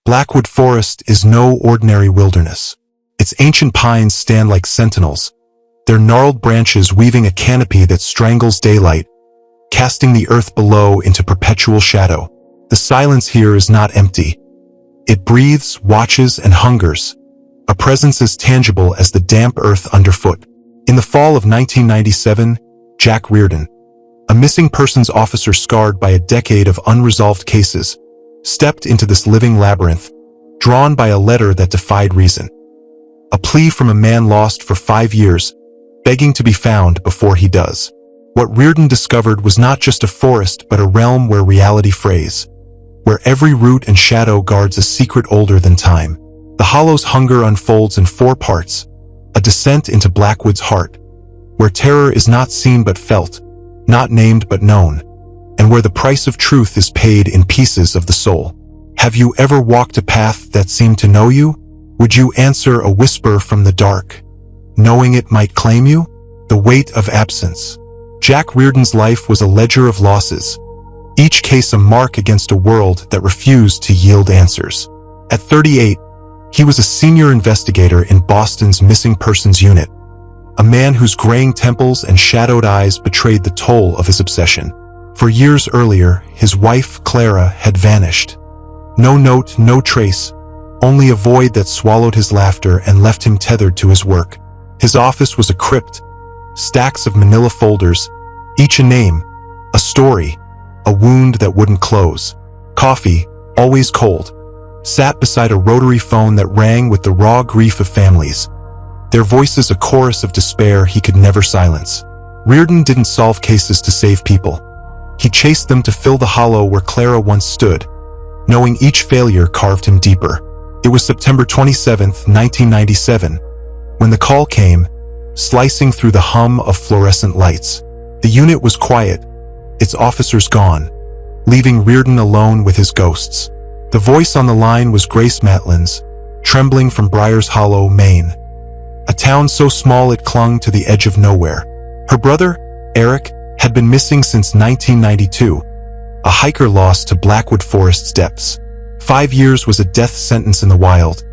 Blackwood Forest is no ordinary wilderness. Its ancient pines stand like sentinels, their gnarled branches weaving a canopy that strangles daylight, casting the earth below into perpetual shadow. The silence here is not empty. It breathes, watches, and hungers, a presence as tangible as the damp earth underfoot. In the fall of 1997, Jack Reardon, a missing persons officer scarred by a decade of unresolved cases, stepped into this living labyrinth, drawn by a letter that defied reason. A plea from a man lost for 5 years, begging to be found before he does. What Reardon discovered was not just a forest but a realm where reality frays, where every root and shadow guards a secret older than time. The Hollow's hunger unfolds in 4 parts, a descent into Blackwood's heart, where terror is not seen but felt, not named but known, and where the price of truth is paid in pieces of the soul. Have you ever walked a path that seemed to know you? Would you answer a whisper from the dark, knowing it might claim you? The weight of absence. Jack Reardon's life was a ledger of losses, each case a mark against a world that refused to yield answers. At 38, he was a senior investigator in Boston's Missing Persons Unit, a man whose graying temples and shadowed eyes betrayed the toll of his obsession. For years earlier, his wife, Clara, had vanished. No note, no trace, only a void that swallowed his laughter and left him tethered to his work. His office was a crypt, stacks of manila folders, each a name, a story, a wound that wouldn't close. Coffee, always cold, sat beside a rotary phone that rang with the raw grief of families, their voices a chorus of despair he could never silence. Reardon didn't solve cases to save people. He chased them to fill the hollow where Clara once stood, knowing each failure carved him deeper. It was September 27, 1997, when the call came, slicing through the hum of fluorescent lights. The unit was quiet, its officers gone, leaving Reardon alone with his ghosts. The voice on the line was Grace Matlin's, trembling from Briars Hollow, Maine, a town so small it clung to the edge of nowhere. Her brother, Eric, had been missing since 1992, a hiker lost to Blackwood Forest's depths. 5 years was a death sentence in the wild,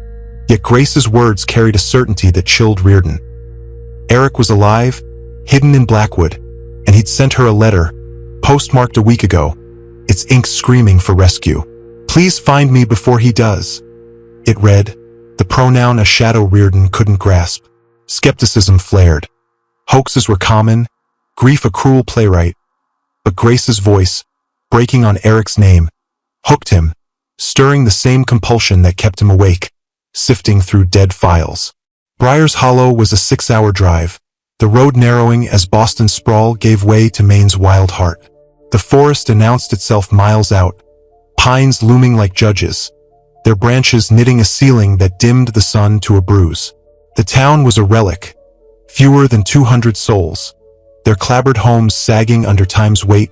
yet Grace's words carried a certainty that chilled Reardon. Eric was alive, hidden in Blackwood, and he'd sent her a letter, postmarked a week ago, its ink screaming for rescue. "Please find me before he does," it read, the pronoun a shadow Reardon couldn't grasp. Skepticism flared. Hoaxes were common, grief a cruel playwright, but Grace's voice, breaking on Eric's name, hooked him, stirring the same compulsion that kept him awake, sifting through dead files. Briars Hollow was a 6-hour drive, the road narrowing as Boston's sprawl gave way to Maine's wild heart. The forest announced itself miles out, pines looming like judges, their branches knitting a ceiling that dimmed the sun to a bruise. The town was a relic, fewer than 200 souls, their clapboard homes sagging under time's weight,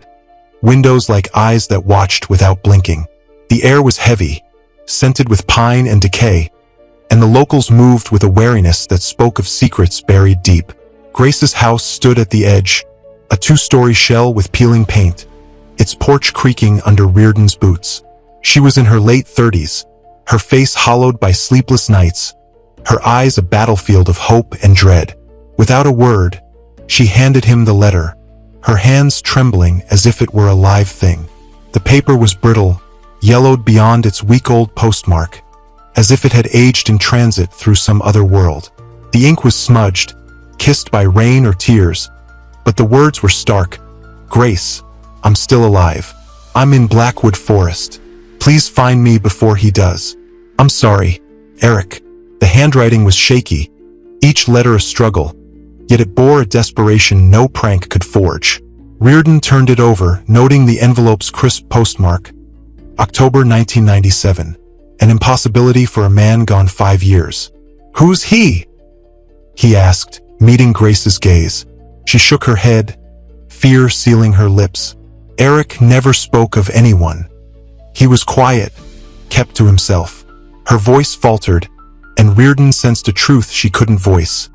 windows like eyes that watched without blinking. The air was heavy, scented with pine and decay, and the locals moved with a wariness that spoke of secrets buried deep. Grace's house stood at the edge, a 2-story shell with peeling paint, its porch creaking under Reardon's boots. She was in her late 30s, her face hollowed by sleepless nights, her eyes a battlefield of hope and dread. Without a word, she handed him the letter, her hands trembling as if it were a live thing. The paper was brittle, yellowed beyond its week-old postmark, as if it had aged in transit through some other world. The ink was smudged, kissed by rain or tears, but the words were stark. "Grace, I'm still alive. I'm in Blackwood Forest. Please find me before he does. I'm sorry, Eric." The handwriting was shaky, each letter a struggle, yet it bore a desperation no prank could forge. Reardon turned it over, noting the envelope's crisp postmark, October 1997, an impossibility for a man gone 5 years. "Who's he?" he asked, meeting Grace's gaze. She shook her head, fear sealing her lips. Eric never spoke of anyone. He was quiet, kept to himself. Her voice faltered, and Reardon sensed a truth she couldn't voice.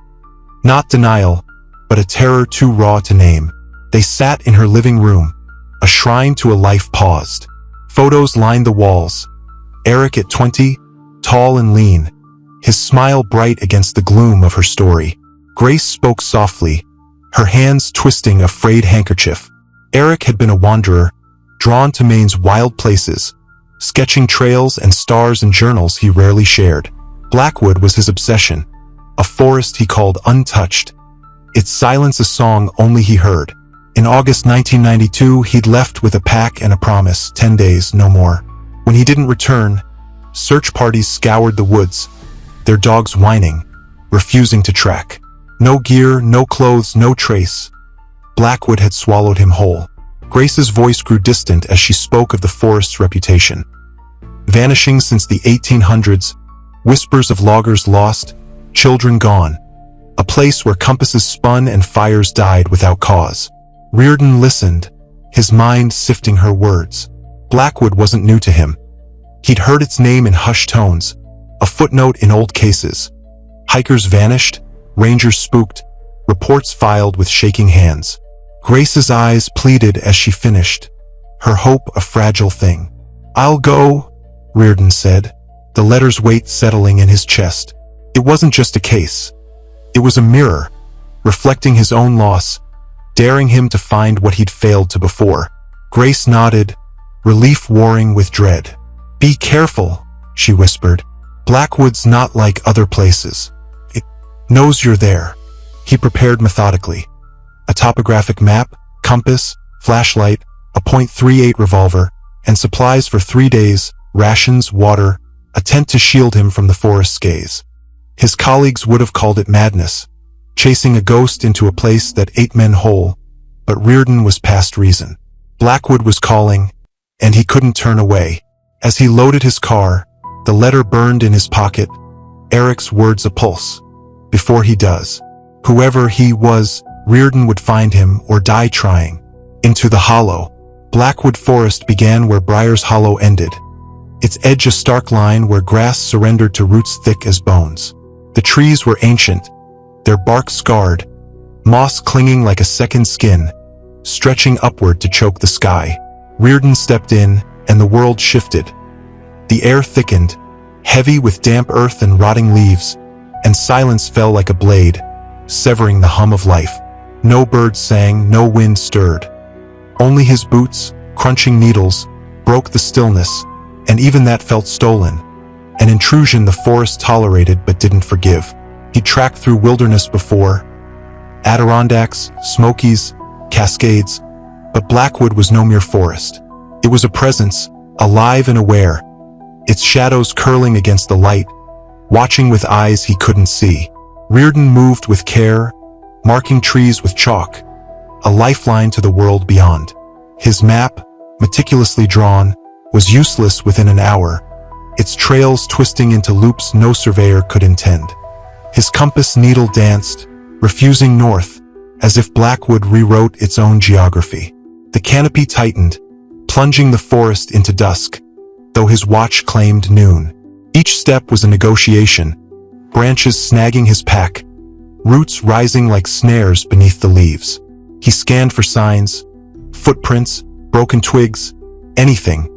Not denial, but a terror too raw to name. They sat in her living room, a shrine to a life paused. Photos lined the walls, Eric at 20, tall and lean, his smile bright against the gloom of her story. Grace spoke softly, her hands twisting a frayed handkerchief. Eric had been a wanderer, drawn to Maine's wild places, sketching trails and stars in journals he rarely shared. Blackwood was his obsession, a forest he called untouched, its silence a song only he heard. In August 1992, he'd left with a pack and a promise, 10 days, no more. When he didn't return, search parties scoured the woods, their dogs whining, refusing to track. No gear, no clothes, no trace. Blackwood had swallowed him whole. Grace's voice grew distant as she spoke of the forest's reputation. Vanishing since the 1800s, whispers of loggers lost, children gone. A place where compasses spun and fires died without cause. Reardon listened, his mind sifting her words. Blackwood wasn't new to him. He'd heard its name in hushed tones, a footnote in old cases. Hikers vanished, rangers spooked, reports filed with shaking hands. Grace's eyes pleaded as she finished, her hope a fragile thing. "I'll go," Reardon said, the letter's weight settling in his chest. It wasn't just a case. It was a mirror, reflecting his own loss, daring him to find what he'd failed to before. Grace nodded, relief warring with dread. "Be careful," she whispered. "Blackwood's not like other places. It knows you're there." He prepared methodically. A topographic map, compass, flashlight, a .38 revolver, and supplies for 3 days, rations, water, a tent to shield him from the forest's gaze. His colleagues would have called it madness, chasing a ghost into a place that ate men whole, but Reardon was past reason. Blackwood was calling, and he couldn't turn away. As he loaded his car, the letter burned in his pocket, Eric's words a pulse. Before he does, whoever he was, Reardon would find him or die trying. Into the hollow. Blackwood Forest began where Briar's Hollow ended, its edge a stark line where grass surrendered to roots thick as bones. The trees were ancient, their bark scarred, moss clinging like a second skin, stretching upward to choke the sky. Reardon stepped in, and the world shifted. The air thickened, heavy with damp earth and rotting leaves, and silence fell like a blade, severing the hum of life. No bird sang, no wind stirred. Only his boots, crunching needles, broke the stillness, and even that felt stolen. An intrusion the forest tolerated but didn't forgive. He tracked through wilderness before, Adirondacks, Smokies, Cascades, but Blackwood was no mere forest. It was a presence, alive and aware, its shadows curling against the light, watching with eyes he couldn't see. Reardon moved with care, marking trees with chalk, a lifeline to the world beyond. His map, meticulously drawn, was useless within an hour, its trails twisting into loops no surveyor could intend. His compass needle danced, refusing north, as if Blackwood rewrote its own geography. The canopy tightened, plunging the forest into dusk, though his watch claimed noon. Each step was a negotiation, branches snagging his pack, roots rising like snares beneath the leaves. He scanned for signs, footprints, broken twigs, anything.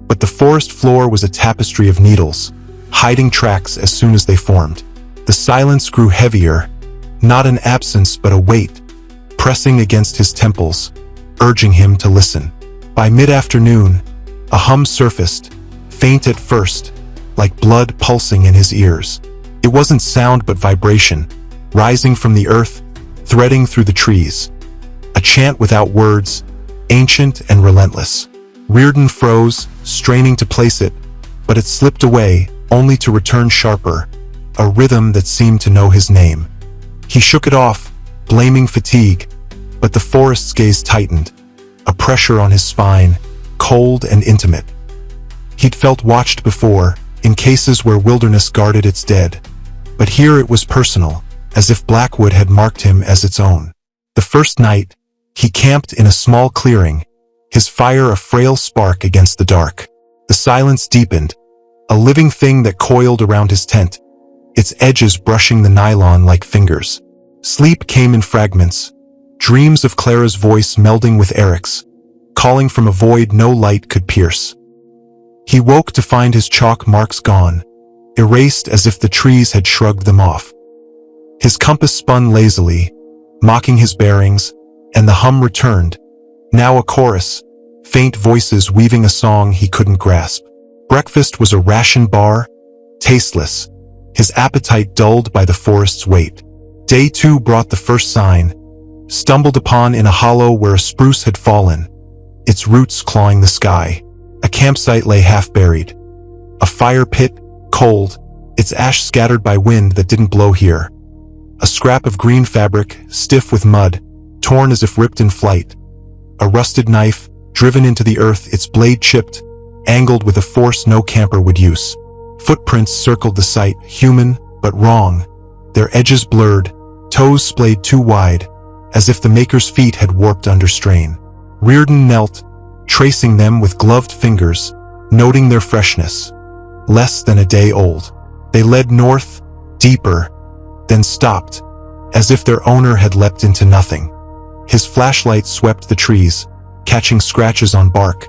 But the forest floor was a tapestry of needles, hiding tracks as soon as they formed. The silence grew heavier, not an absence but a weight, pressing against his temples, urging him to listen. By mid-afternoon, a hum surfaced, faint at first, like blood pulsing in his ears. It wasn't sound but vibration, rising from the earth, threading through the trees. A chant without words, ancient and relentless. Reardon froze, straining to place it, but it slipped away, only to return sharper, a rhythm that seemed to know his name. He shook it off, blaming fatigue, but the forest's gaze tightened, a pressure on his spine, cold and intimate. He'd felt watched before, in cases where wilderness guarded its dead, but here it was personal, as if Blackwood had marked him as its own. The first night, he camped in a small clearing, his fire a frail spark against the dark. The silence deepened, a living thing that coiled around his tent, its edges brushing the nylon like fingers. Sleep came in fragments, dreams of Clara's voice melding with Eric's, calling from a void no light could pierce. He woke to find his chalk marks gone, erased as if the trees had shrugged them off. His compass spun lazily, mocking his bearings, and the hum returned, now a chorus, faint voices weaving a song he couldn't grasp. Breakfast was a ration bar, tasteless, his appetite dulled by the forest's weight. Day 2 brought the first sign, stumbled upon in a hollow where a spruce had fallen, its roots clawing the sky. A campsite lay half-buried. A fire pit, cold, its ash scattered by wind that didn't blow here. A scrap of green fabric, stiff with mud, torn as if ripped in flight. A rusted knife, driven into the earth, its blade chipped, angled with a force no camper would use. Footprints circled the site, human, but wrong, their edges blurred, toes splayed too wide, as if the maker's feet had warped under strain. Reardon knelt, tracing them with gloved fingers, noting their freshness. Less than a day old. They led north, deeper, then stopped, as if their owner had leapt into nothing. His flashlight swept the trees, catching scratches on bark.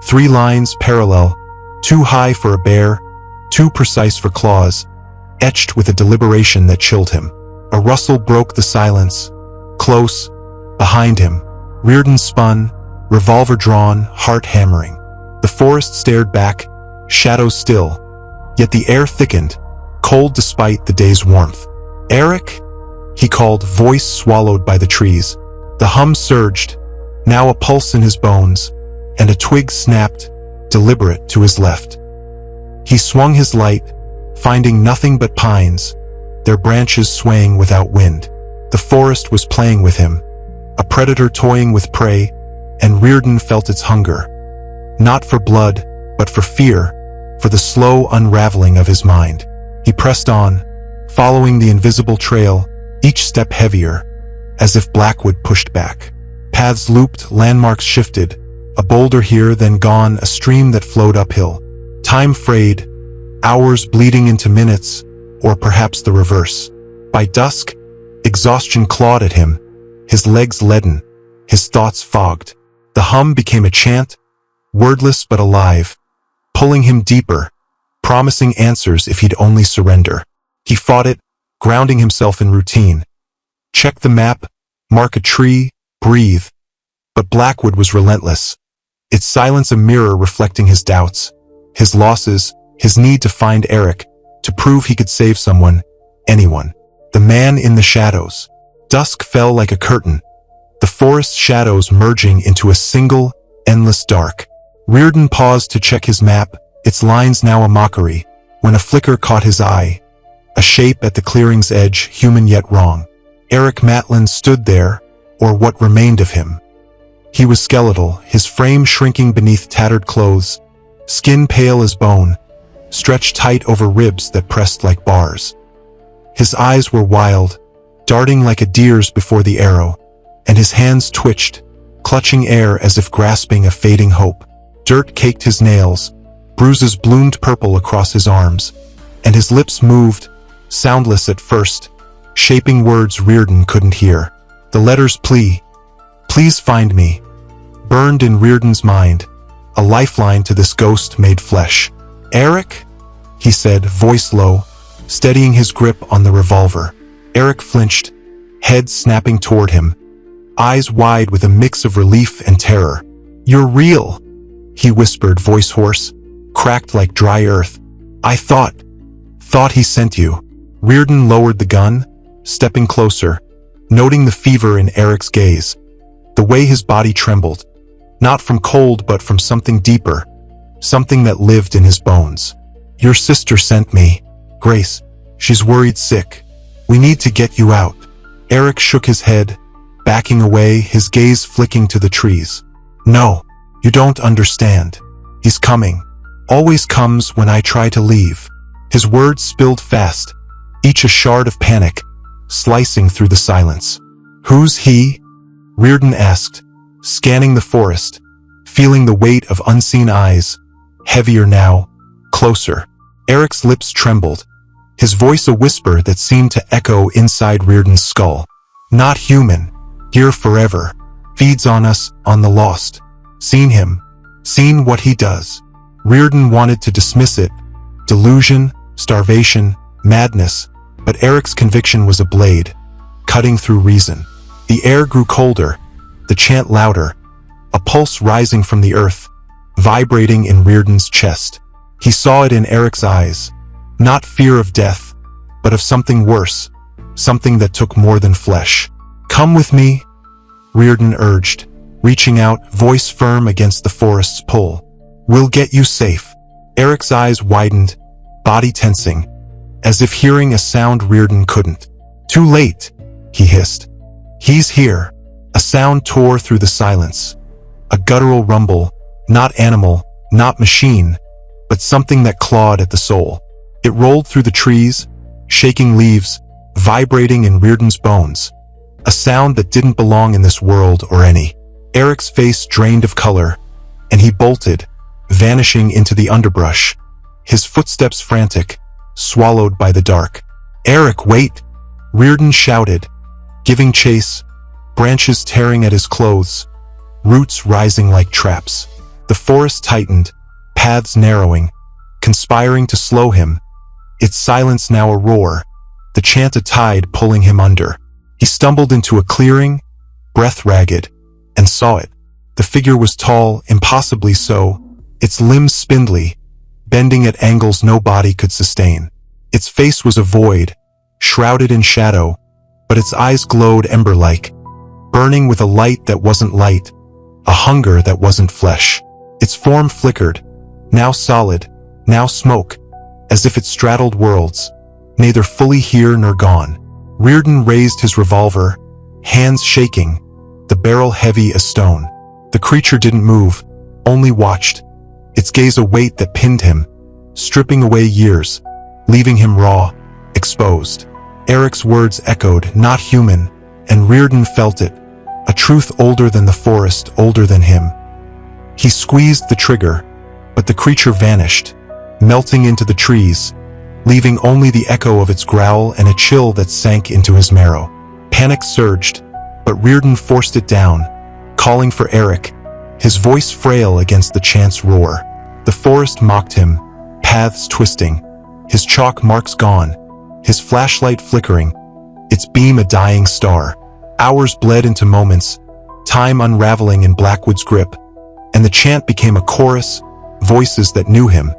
3 lines parallel, too high for a bear, too precise for claws, etched with a deliberation that chilled him. A rustle broke the silence. Close, behind him, Reardon spun, revolver drawn, heart hammering. The forest stared back, shadows still, yet the air thickened, cold despite the day's warmth. "Eric?" he called, voice swallowed by the trees. The hum surged, now a pulse in his bones, and a twig snapped, deliberate, to his left. He swung his light, finding nothing but pines, their branches swaying without wind. The forest was playing with him, a predator toying with prey, and Reardon felt its hunger. Not for blood, but for fear, for the slow unraveling of his mind. He pressed on, following the invisible trail, each step heavier, as if Blackwood pushed back. Paths looped, landmarks shifted, a boulder here then gone, a stream that flowed uphill. Time frayed, hours bleeding into minutes, or perhaps the reverse. By dusk, exhaustion clawed at him, his legs leaden, his thoughts fogged. The hum became a chant, wordless but alive, pulling him deeper, promising answers if he'd only surrender. He fought it, grounding himself in routine. Check the map, mark a tree, breathe. But Blackwood was relentless, its silence a mirror reflecting his doubts, his losses, his need to find Eric, to prove he could save someone, anyone. The man in the shadows. Dusk fell like a curtain, the forest's shadows merging into a single, endless dark. Reardon paused to check his map, its lines now a mockery, when a flicker caught his eye. A shape at the clearing's edge, human yet wrong. Eric Matlin stood there, or what remained of him. He was skeletal, his frame shrinking beneath tattered clothes, skin pale as bone, stretched tight over ribs that pressed like bars. His eyes were wild, darting like a deer's before the arrow, and his hands twitched, clutching air as if grasping a fading hope. Dirt caked his nails, bruises bloomed purple across his arms, and his lips moved, soundless at first, shaping words Reardon couldn't hear. The letter's plea, "Please find me," burned in Reardon's mind, a lifeline to this ghost made flesh. "Eric?" he said, voice low, steadying his grip on the revolver. Eric flinched, head snapping toward him, eyes wide with a mix of relief and terror. "You're real," he whispered, voice hoarse, cracked like dry earth. "I thought he sent you." Reardon lowered the gun, stepping closer, noting the fever in Eric's gaze, the way his body trembled, not from cold but from something deeper, something that lived in his bones. "Your sister sent me, Grace. She's worried sick. We need to get you out." Eric shook his head, backing away, his gaze flicking to the trees. "No, you don't understand. He's coming. Always comes when I try to leave." His words spilled fast, each a shard of panic, slicing through the silence. "Who's he?" Reardon asked, scanning the forest, feeling the weight of unseen eyes, heavier now, closer. Eric's lips trembled, his voice a whisper that seemed to echo inside Reardon's skull. "Not human, here forever, feeds on us, on the lost. Seen him, seen what he does." Reardon wanted to dismiss it. Delusion, starvation, madness. But Eric's conviction was a blade, cutting through reason. The air grew colder, the chant louder, a pulse rising from the earth, vibrating in Reardon's chest. He saw it in Eric's eyes, not fear of death, but of something worse, something that took more than flesh. "Come with me," Reardon urged, reaching out, voice firm against the forest's pull. "We'll get you safe." Eric's eyes widened, body tensing, as if hearing a sound Reardon couldn't. "Too late," he hissed. "He's here." A sound tore through the silence. A guttural rumble, not animal, not machine, but something that clawed at the soul. It rolled through the trees, shaking leaves, vibrating in Reardon's bones. A sound that didn't belong in this world or any. Eric's face drained of color, and he bolted, vanishing into the underbrush, his footsteps frantic, swallowed by the dark. "Eric, wait!" Reardon shouted, giving chase, branches tearing at his clothes, roots rising like traps. The forest tightened, paths narrowing, conspiring to slow him, its silence now a roar, the chant a tide pulling him under. He stumbled into a clearing, breath ragged, and saw it. The figure was tall, impossibly so, its limbs spindly, bending at angles no body could sustain. Its face was a void, shrouded in shadow, but its eyes glowed ember-like, burning with a light that wasn't light, a hunger that wasn't flesh. Its form flickered, now solid, now smoke, as if it straddled worlds, neither fully here nor gone. Reardon raised his revolver, hands shaking, the barrel heavy as stone. The creature didn't move, only watched, its gaze a weight that pinned him, stripping away years, leaving him raw, exposed. Eric's words echoed, not human, and Reardon felt it, a truth older than the forest, older than him. He squeezed the trigger, but the creature vanished, melting into the trees, leaving only the echo of its growl and a chill that sank into his marrow. Panic surged, but Reardon forced it down, calling for Eric, his voice frail against the chant's roar. The forest mocked him, paths twisting, his chalk marks gone, his flashlight flickering, its beam a dying star. Hours bled into moments, time unraveling in Blackwood's grip, and the chant became a chorus, voices that knew him,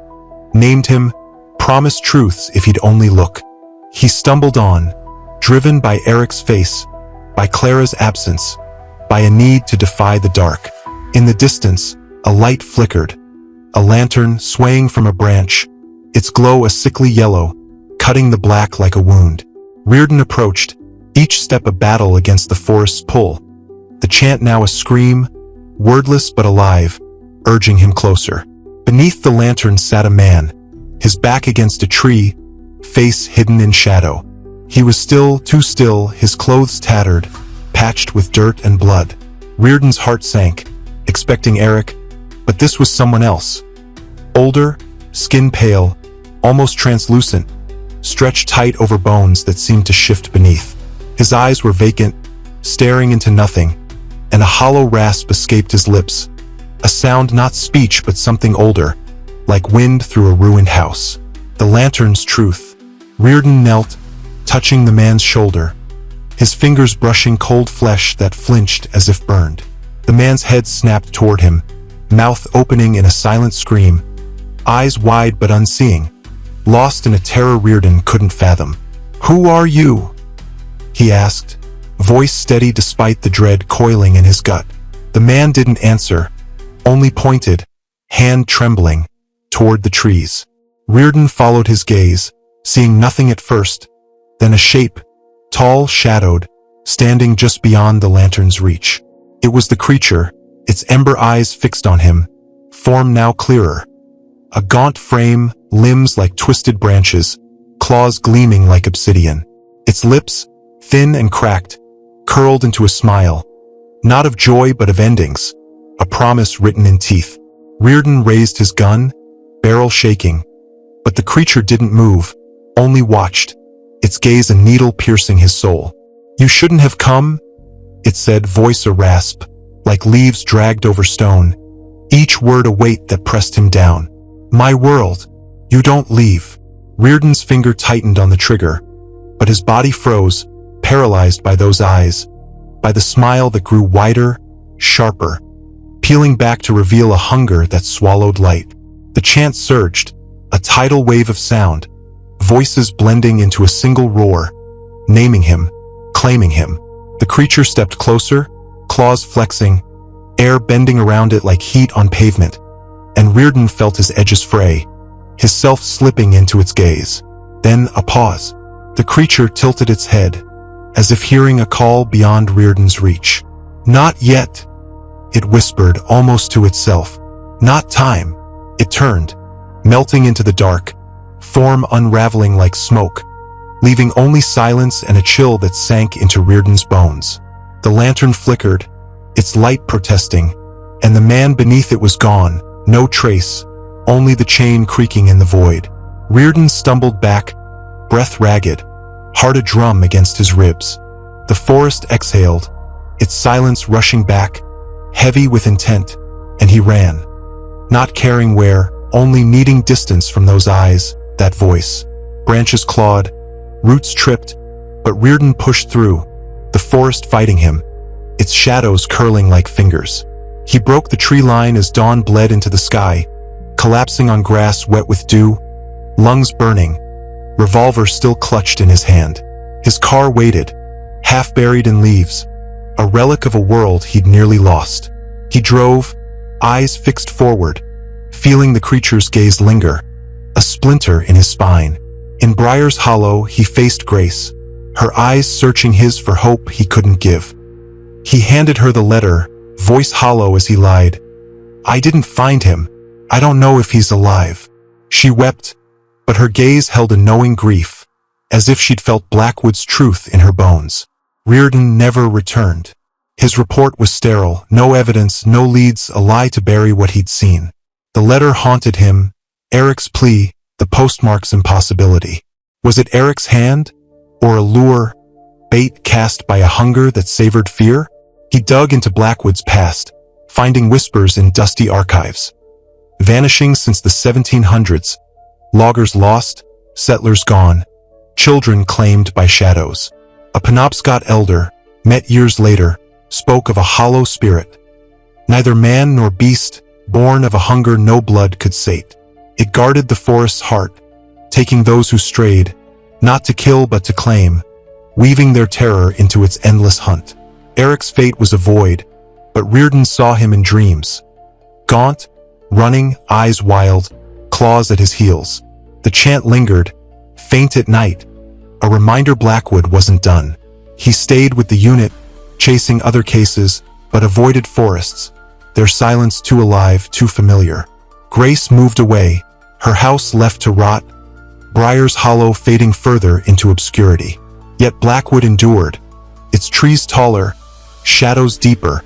named him, promised truths if he'd only look. He stumbled on, driven by Eric's face, by Clara's absence, by a need to defy the dark. In the distance, a light flickered, a lantern swaying from a branch, its glow a sickly yellow, cutting the black like a wound. Reardon approached, each step a battle against the forest's pull, the chant now a scream, wordless but alive, urging him closer. Beneath the lantern sat a man, his back against a tree, face hidden in shadow. He was still, too still, his clothes tattered, patched with dirt and blood. Reardon's heart sank, expecting Eric, but this was someone else. Older, skin pale, almost translucent, stretched tight over bones that seemed to shift beneath. His eyes were vacant, staring into nothing, and a hollow rasp escaped his lips, a sound not speech but something older, like wind through a ruined house. The lantern's truth. Reardon knelt, touching the man's shoulder, his fingers brushing cold flesh that flinched as if burned. The man's head snapped toward him, mouth opening in a silent scream, eyes wide but unseeing, lost in a terror Reardon couldn't fathom. "Who are you?" he asked, voice steady despite the dread coiling in his gut. The man didn't answer, only pointed, hand trembling, toward the trees. Reardon followed his gaze, seeing nothing at first, then a shape, tall, shadowed, standing just beyond the lantern's reach. It was the creature, its ember eyes fixed on him, form now clearer. A gaunt frame, limbs like twisted branches, claws gleaming like obsidian. Its lips, thin and cracked, curled into a smile, not of joy but of endings, a promise written in teeth. Reardon raised his gun, barrel shaking, but the creature didn't move, only watched, its gaze a needle piercing his soul. "You shouldn't have come," it said, voice a rasp, like leaves dragged over stone, each word a weight that pressed him down. My world. You don't leave. Reardon's finger tightened on the trigger, but his body froze, paralyzed by those eyes, by the smile that grew wider, sharper, peeling back to reveal a hunger that swallowed light. The chant surged, a tidal wave of sound, voices blending into a single roar, naming him, claiming him. The creature stepped closer, claws flexing, air bending around it like heat on pavement, and Reardon felt his edges fray, his self slipping into its gaze. Then a pause. The creature tilted its head, as if hearing a call beyond Reardon's reach. Not yet, it whispered almost to itself. Not time. It turned, melting into the dark, form unraveling like smoke, leaving only silence and a chill that sank into Reardon's bones. The lantern flickered, its light protesting, and the man beneath it was gone, no trace, only the chain creaking in the void. Reardon stumbled back, breath ragged, heart a drum against his ribs. The forest exhaled, its silence rushing back, heavy with intent, and he ran, not caring where, only needing distance from those eyes, that voice. Branches clawed, roots tripped, but Reardon pushed through, the forest fighting him, its shadows curling like fingers. He broke the tree line as dawn bled into the sky, collapsing on grass wet with dew, lungs burning, revolver still clutched in his hand. His car waited, half buried in leaves, a relic of a world he'd nearly lost. He drove, eyes fixed forward, feeling the creature's gaze linger, a splinter in his spine. In Briar's Hollow, he faced Grace, her eyes searching his for hope he couldn't give. He handed her the letter, voice hollow as he lied. I didn't find him. I don't know if he's alive. She wept, but her gaze held a knowing grief, as if she'd felt Blackwood's truth in her bones. Reardon never returned. His report was sterile, no evidence, no leads, a lie to bury what he'd seen. The letter haunted him, Eric's plea, the postmark's impossibility. Was it Eric's hand? Or a lure, bait cast by a hunger that savored fear? He dug into Blackwood's past, finding whispers in dusty archives. Vanishing since the 1700s, loggers lost, settlers gone, children claimed by shadows. A Penobscot elder, met years later, spoke of a hollow spirit, neither man nor beast, born of a hunger no blood could sate. It guarded the forest's heart, taking those who strayed, not to kill but to claim, weaving their terror into its endless hunt. Eric's fate was a void, but Reardon saw him in dreams. Gaunt, running, eyes wild, claws at his heels. The chant lingered, faint at night, a reminder Blackwood wasn't done. He stayed with the unit, chasing other cases, but avoided forests, their silence too alive, too familiar. Grace moved away, her house left to rot, Briar's Hollow fading further into obscurity. Yet Blackwood endured, its trees taller, shadows deeper,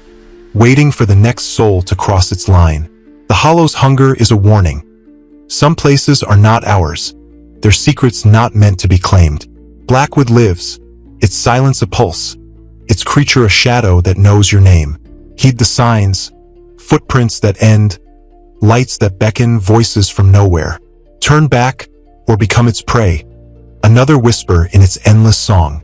waiting for the next soul to cross its line. The Hollow's hunger is a warning. Some places are not ours, their secrets not meant to be claimed. Blackwood lives, its silence a pulse, its creature a shadow that knows your name. Heed the signs, footprints that end, lights that beckon, voices from nowhere. Turn back, or become its prey, another whisper in its endless song.